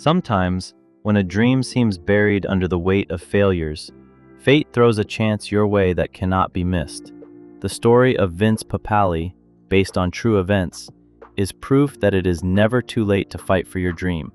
Sometimes, when a dream seems buried under the weight of failures, fate throws a chance your way that cannot be missed. The story of Vince Papale, based on true events, is proof that it is never too late to fight for your dream.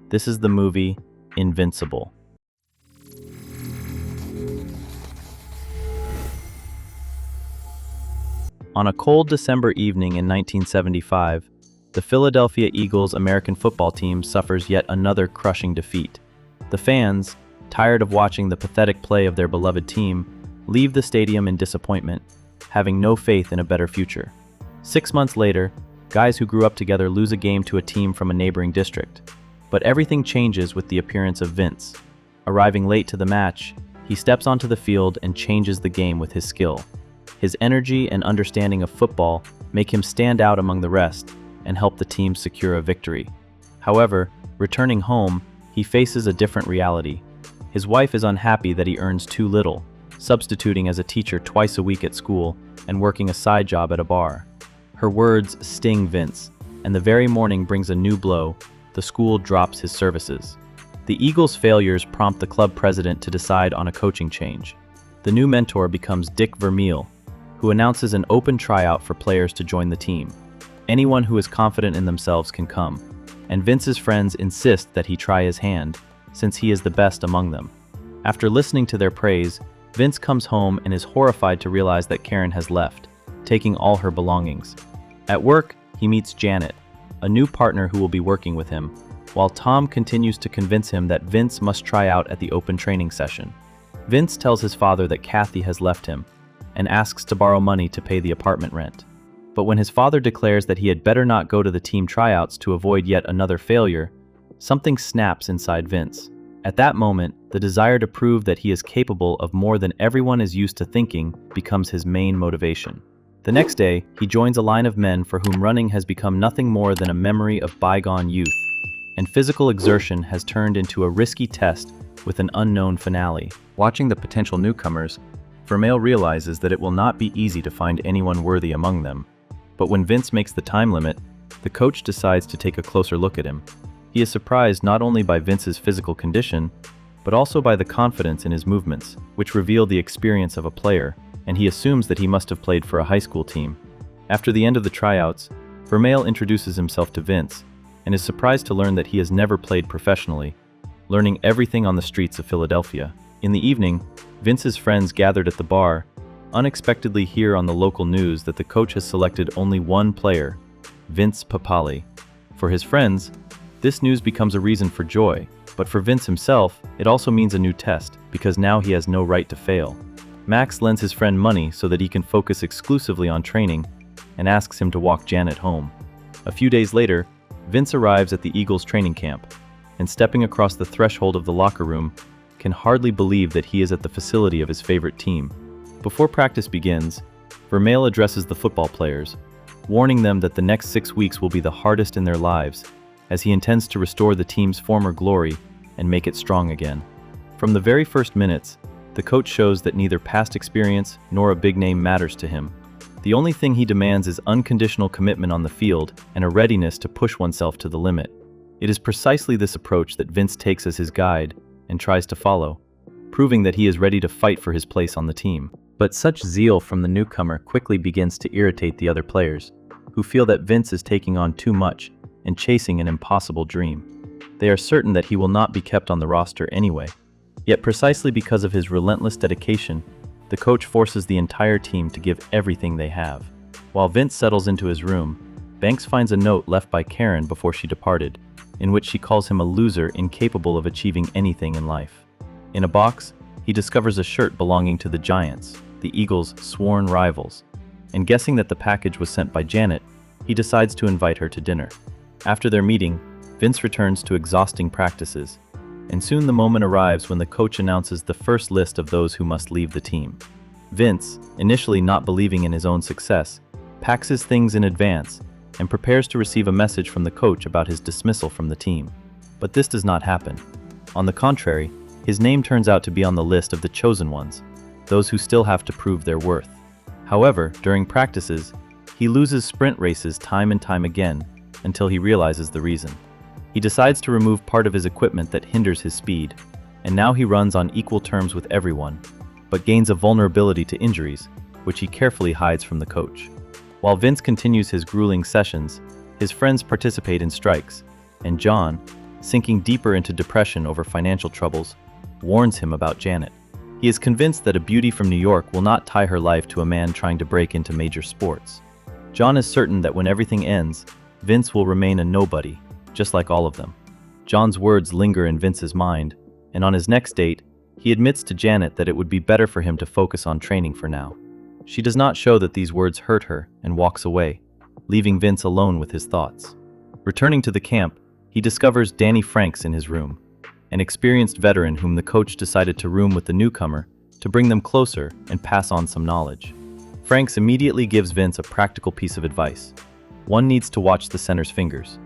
This is the movie Invincible. On a cold December evening in 1975, the Philadelphia Eagles American football team suffers yet another crushing defeat. The fans, tired of watching the pathetic play of their beloved team, leave the stadium in disappointment, having no faith in a better future. 6 months later, guys who grew up together lose a game to a team from a neighboring district. But everything changes with the appearance of Vince. Arriving late to the match, he steps onto the field and changes the game with his skill. His energy and understanding of football make him stand out among the rest and help the team secure a victory. However, returning home, he faces a different reality. His wife is unhappy that he earns too little, substituting as a teacher twice a week at school and working a side job at a bar. Her words sting Vince, and the very morning brings a new blow. The school drops his services. The Eagles' failures prompt the club president to decide on a coaching change. The new mentor becomes Dick Vermeil, who announces an open tryout for players to join the team. Anyone who is confident in themselves can come, and Vince's friends insist that he try his hand, since he is the best among them. After listening to their praise, Vince comes home and is horrified to realize that Karen has left, taking all her belongings. At work, he meets Janet, a new partner who will be working with him, while Tom continues to convince him that Vince must try out at the open training session. Vince tells his father that Kathy has left him, and asks to borrow money to pay the apartment rent. But when his father declares that he had better not go to the team tryouts to avoid yet another failure, something snaps inside Vince. At that moment, the desire to prove that he is capable of more than everyone is used to thinking becomes his main motivation. The next day, he joins a line of men for whom running has become nothing more than a memory of bygone youth, and physical exertion has turned into a risky test with an unknown finale. Watching the potential newcomers, Vermeil realizes that it will not be easy to find anyone worthy among them. But when Vince makes the time limit, the coach decides to take a closer look at him. He is surprised not only by Vince's physical condition, but also by the confidence in his movements, which reveal the experience of a player, and he assumes that he must have played for a high school team. After the end of the tryouts, Vermeil introduces himself to Vince, and is surprised to learn that he has never played professionally, learning everything on the streets of Philadelphia. In the evening, Vince's friends gathered at the bar unexpectedly hear on the local news that the coach has selected only one player, Vince Papale. For his friends, this news becomes a reason for joy, but for Vince himself, it also means a new test, because now he has no right to fail. Max lends his friend money so that he can focus exclusively on training, and asks him to walk Janet home. A few days later, Vince arrives at the Eagles training camp, and stepping across the threshold of the locker room, can hardly believe that he is at the facility of his favorite team. Before practice begins, Vermeil addresses the football players, warning them that the next 6 weeks will be the hardest in their lives, as he intends to restore the team's former glory and make it strong again. From the very first minutes, the coach shows that neither past experience nor a big name matters to him. The only thing he demands is unconditional commitment on the field and a readiness to push oneself to the limit. It is precisely this approach that Vince takes as his guide and tries to follow, proving that he is ready to fight for his place on the team. But such zeal from the newcomer quickly begins to irritate the other players, who feel that Vince is taking on too much and chasing an impossible dream. They are certain that he will not be kept on the roster anyway. Yet precisely because of his relentless dedication, the coach forces the entire team to give everything they have. While Vince settles into his room, Banks finds a note left by Karen before she departed, in which she calls him a loser incapable of achieving anything in life. In a box, he discovers a shirt belonging to the Giants, the Eagles' sworn rivals, and guessing that the package was sent by Janet, he decides to invite her to dinner. After their meeting, Vince returns to exhausting practices, and soon the moment arrives when the coach announces the first list of those who must leave the team. Vince, initially not believing in his own success, packs his things in advance and prepares to receive a message from the coach about his dismissal from the team. But this does not happen. On the contrary, his name turns out to be on the list of the chosen ones, those who still have to prove their worth. However, during practices, he loses sprint races time and time again until he realizes the reason. He decides to remove part of his equipment that hinders his speed, and now he runs on equal terms with everyone, but gains a vulnerability to injuries, which he carefully hides from the coach. While Vince continues his grueling sessions, his friends participate in strikes, and John, sinking deeper into depression over financial troubles, warns him about Janet. He is convinced that a beauty from New York will not tie her life to a man trying to break into major sports. John is certain that when everything ends, Vince will remain a nobody, just like all of them. John's words linger in Vince's mind, and on his next date, he admits to Janet that it would be better for him to focus on training for now. She does not show that these words hurt her and walks away, leaving Vince alone with his thoughts. Returning to the camp, he discovers Danny Franks in his room, an experienced veteran whom the coach decided to room with the newcomer to bring them closer and pass on some knowledge. Franks immediately gives Vince a practical piece of advice. One needs to watch the center's fingers.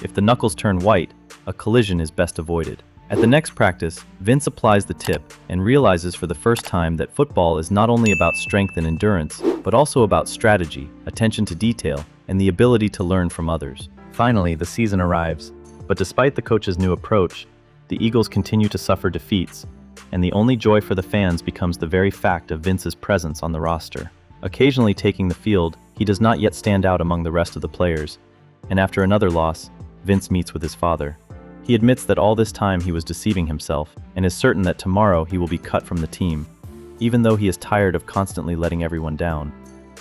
If the knuckles turn white, a collision is best avoided. At the next practice, Vince applies the tip and realizes for the first time that football is not only about strength and endurance, but also about strategy, attention to detail, and the ability to learn from others. Finally, the season arrives, but despite the coach's new approach, the Eagles continue to suffer defeats, and the only joy for the fans becomes the very fact of Vince's presence on the roster. Occasionally taking the field, he does not yet stand out among the rest of the players, and after another loss, Vince meets with his father. He admits that all this time he was deceiving himself and is certain that tomorrow he will be cut from the team, even though he is tired of constantly letting everyone down.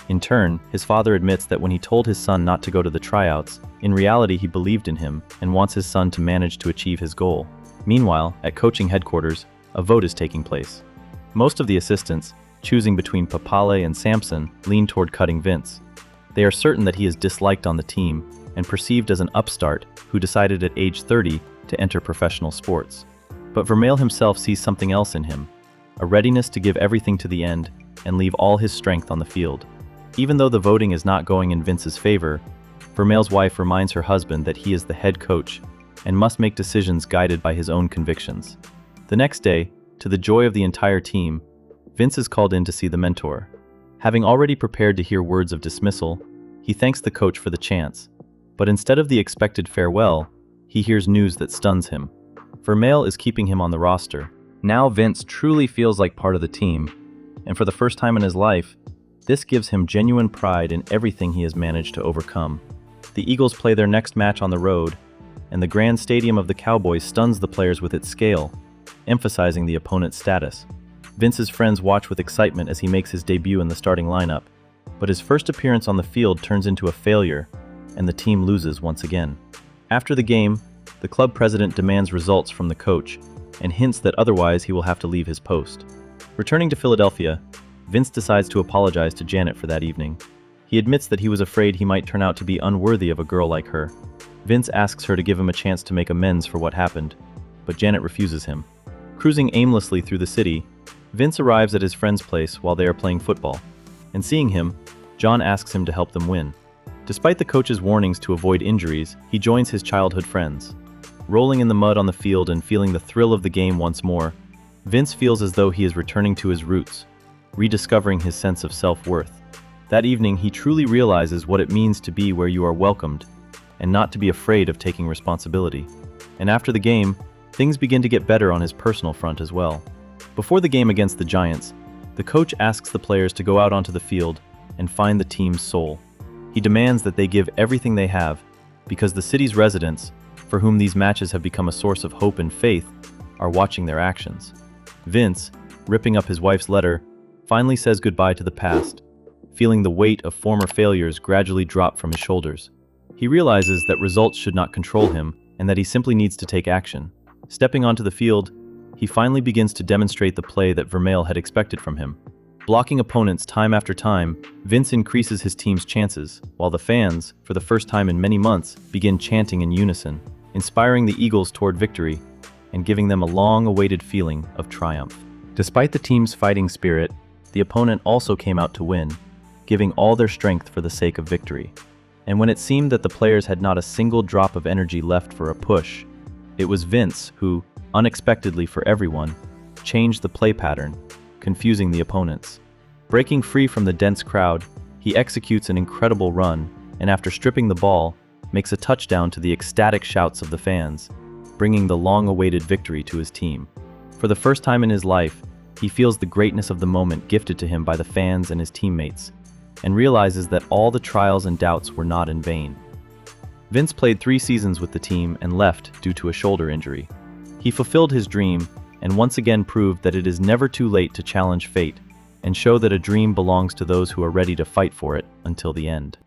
In turn, his father admits that when he told his son not to go to the tryouts, in reality he believed in him and wants his son to manage to achieve his goal. Meanwhile, at coaching headquarters, a vote is taking place. Most of the assistants, choosing between Papale and Sampson, lean toward cutting Vince. They are certain that he is disliked on the team and perceived as an upstart who decided at age 30 to enter professional sports. But Vermeil himself sees something else in him, a readiness to give everything to the end and leave all his strength on the field. Even though the voting is not going in Vince's favor, Vermeil's wife reminds her husband that he is the head coach and must make decisions guided by his own convictions. The next day, to the joy of the entire team, Vince is called in to see the mentor. Having already prepared to hear words of dismissal, he thanks the coach for the chance, but instead of the expected farewell, he hears news that stuns him. Vermeil is keeping him on the roster. Now Vince truly feels like part of the team, and for the first time in his life, this gives him genuine pride in everything he has managed to overcome. The Eagles play their next match on the road, and the grand stadium of the Cowboys stuns the players with its scale, emphasizing the opponent's status. Vince's friends watch with excitement as he makes his debut in the starting lineup, but his first appearance on the field turns into a failure, and the team loses once again. After the game, the club president demands results from the coach and hints that otherwise he will have to leave his post. Returning to Philadelphia, Vince decides to apologize to Janet for that evening. He admits that he was afraid he might turn out to be unworthy of a girl like her. Vince asks her to give him a chance to make amends for what happened, but Janet refuses him. Cruising aimlessly through the city, Vince arrives at his friend's place while they are playing football, and seeing him, John asks him to help them win. Despite the coach's warnings to avoid injuries, he joins his childhood friends. Rolling in the mud on the field and feeling the thrill of the game once more, Vince feels as though he is returning to his roots, rediscovering his sense of self-worth. That evening, he truly realizes what it means to be where you are welcomed and not to be afraid of taking responsibility. And after the game, things begin to get better on his personal front as well. Before the game against the Giants, the coach asks the players to go out onto the field and find the team's soul. He demands that they give everything they have, because the city's residents, for whom these matches have become a source of hope and faith, are watching their actions. Vince, ripping up his wife's letter, finally says goodbye to the past, feeling the weight of former failures gradually drop from his shoulders. He realizes that results should not control him and that he simply needs to take action. Stepping onto the field, he finally begins to demonstrate the play that Vermeil had expected from him. Blocking opponents time after time, Vince increases his team's chances, while the fans, for the first time in many months, begin chanting in unison, inspiring the Eagles toward victory and giving them a long-awaited feeling of triumph. Despite the team's fighting spirit, the opponent also came out to win, giving all their strength for the sake of victory. And when it seemed that the players had not a single drop of energy left for a push, it was Vince who, unexpectedly for everyone, changed the play pattern, confusing the opponents. Breaking free from the dense crowd, he executes an incredible run, and after stripping the ball, makes a touchdown to the ecstatic shouts of the fans, bringing the long-awaited victory to his team. For the first time in his life, he feels the greatness of the moment gifted to him by the fans and his teammates, and realizes that all the trials and doubts were not in vain. Vince played 3 seasons with the team and left due to a shoulder injury. He fulfilled his dream and once again proved that it is never too late to challenge fate and show that a dream belongs to those who are ready to fight for it until the end.